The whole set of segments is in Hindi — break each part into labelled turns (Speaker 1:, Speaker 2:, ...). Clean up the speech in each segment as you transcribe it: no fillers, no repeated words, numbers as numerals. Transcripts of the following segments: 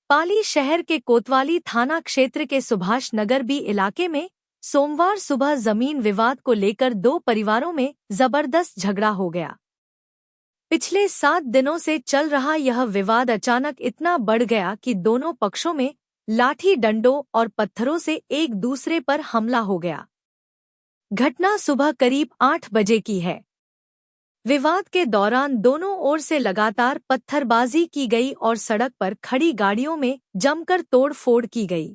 Speaker 1: पाली शहर के कोतवाली थाना क्षेत्र के सुभाष नगर बी इलाके में सोमवार सुबह जमीन विवाद को लेकर दो परिवारों में जबरदस्त झगड़ा हो गया। पिछले 7 दिनों से चल रहा यह विवाद अचानक इतना बढ़ गया कि दोनों पक्षों में लाठी डंडों और पत्थरों से एक दूसरे पर हमला हो गया। घटना सुबह करीब 8 बजे की है। विवाद के दौरान दोनों ओर से लगातार पत्थरबाजी की गई और सड़क पर खड़ी गाड़ियों में जमकर तोड़फोड़ की गई।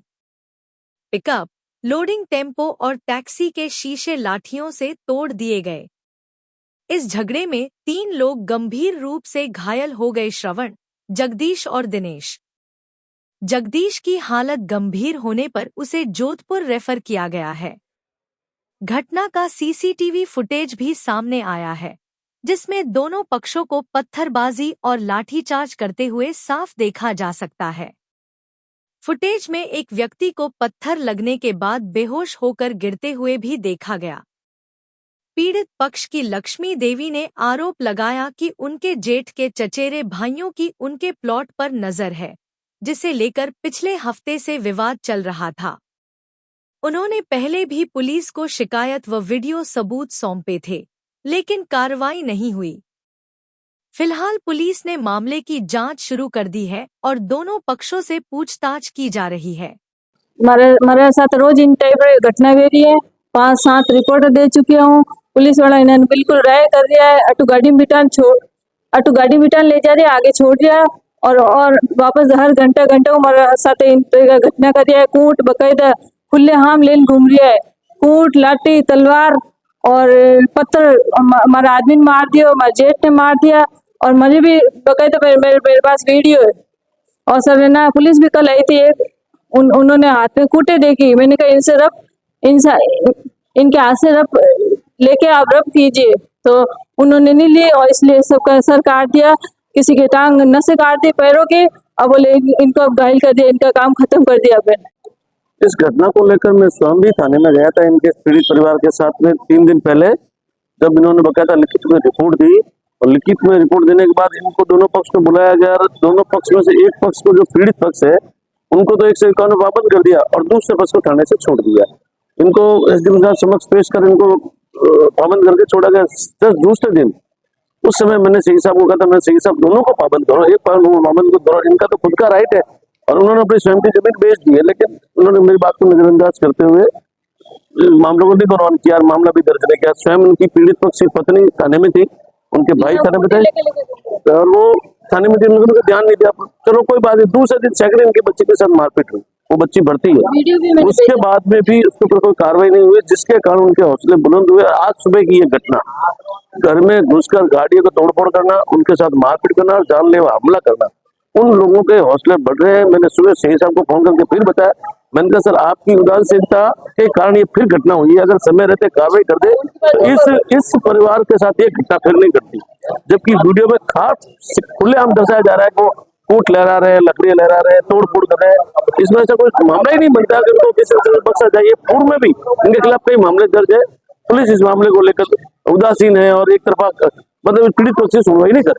Speaker 1: पिकअप, लोडिंग टेम्पो और टैक्सी के शीशे लाठियों से तोड़ दिए गए। इस झगड़े में 3 लोग गंभीर रूप से घायल हो गए। श्रवण, जगदीश और दिनेश। जगदीश की हालत गंभीर होने पर उसे जोधपुर रेफर किया गया है। घटना का सीसीटीवी फुटेज भी सामने आया है, जिसमें दोनों पक्षों को पत्थरबाजी और लाठीचार्ज करते हुए साफ देखा जा सकता है। फुटेज में एक व्यक्ति को पत्थर लगने के बाद बेहोश होकर गिरते हुए भी देखा गया। पीड़ित पक्ष की लक्ष्मी देवी ने आरोप लगाया कि उनके जेठ के चचेरे भाइयों की उनके प्लॉट पर नजर है, जिसे लेकर पिछले हफ्ते से विवाद चल रहा था। उन्होंने पहले भी पुलिस को शिकायत व वीडियो सबूत सौंपे थे, लेकिन कार्रवाई नहीं हुई। फिलहाल पुलिस ने मामले की जांच शुरू कर दी है और दोनों पक्षों से पूछताछ की जा रही है।
Speaker 2: हमारे साथ रोज इन टाइप की घटना हो रही है। 5-7 रिपोर्ट दे चुकी हूँ। पुलिस वाला इन्होंने बिल्कुल राय कर दिया है। अटू गाड़ी बिटान ले जा रही है, आगे छोड़ दिया है और वापस हर घंटा हमारे साथ इन तरह का घटना कर दिया है। कूट बकायदा खुले हाम लेन घूम रही है। कूट, लाठी, तलवार और पत्थर हमारा आदमी ने मार दिया, हमारे जेठ ने मार दिया और मुझे भी बकायदा मेरे पास वीडियो है। और सर ना पुलिस भी कल आई थी, उन्होंने हाथ में कूटे देखी। मैंने कहा इनके हाथ से रब लेके आप रब कीजिए, तो उन्होंने नहीं लिए और इसलिए सबका सर काट दिया, किसी के टांग नसें काट दी पैरों के। अब बोले इनको अब घायल कर दिया, इनका काम खत्म कर दिया। मैंने
Speaker 3: इस घटना को लेकर मैं स्वयं भी थाने में गया था इनके पीड़ित परिवार के साथ में 3 दिन पहले, जब इन्होंने बकायदा लिखित में रिपोर्ट दी और लिखित में रिपोर्ट देने के बाद इनको दोनों पक्ष को बुलाया गया। दोनों पक्ष में से एक पक्ष को, जो पीड़ित पक्ष है, उनको तो 151 पाबंद कर दिया और दूसरे पक्ष को थाने से छोड़ दिया। इनको एसडीएम साहब समक्ष पेश कर इनको पाबंद करके छोड़ा गया। जस्ट दूसरे दिन उस समय मैंने सही साहब को कहा था, मैं सही साहब दोनों को पाबंद करो, एक पाबंद को करो, इनका तो खुद का राइट है। और उन्होंने अपनी स्वयं की जमीन बेच दी है, लेकिन उन्होंने मेरी बात को नजरअंदाज करते हुए मामलों को नहीं करवान किया, मामला भी दर्ज नहीं किया। स्वयं उनकी पीड़ित पक्ष की पत्नी थाने में थी, उनके भाई थाने में थे और वो थाने में थी, उन्होंने ध्यान नहीं दिया। चलो कोई बात नहीं। दूसरे दिन सैकड़े इनके बच्चे के साथ मारपीट हुई, वो बच्ची भर्ती है। उसके बाद में भी उसके ऊपर कोई कार्रवाई नहीं हुई, जिसके कारण उनके हौसले बुलंद हुए। आज सुबह की ये घटना, घर में घुसकर गाड़ियों को तोड़फोड़ करना, उनके साथ मारपीट करना और जानलेवा हमला करना, उन लोगों के हौसले बढ़ रहे हैं। मैंने सुबह सही साहब को फोन करके फिर बताया, मैंने कहा सर आपकी उदासीनता के कारण ये फिर घटना हुई है, अगर समय रहते कार्रवाई कर दे तो इस परिवार के साथ ये घटना फिर नहीं करती। जबकि वीडियो में खास खुलेआम दर्शाया जा रहा है कि वो कूट लहरा रहे हैं, लकड़ियां लहरा रहे हैं, तोड़-फोड़ कर रहे हैं। इसमें से कोई मामला ही नहीं बनता कि उनको किसी तरह बख्शा जाए। पूर्व में भी इनके खिलाफ कई मामले दर्ज है। पुलिस इस मामले को लेकर उदासीन है और एक तरफा मतलब पीड़ित पक्ष से सुनवाई नहीं कर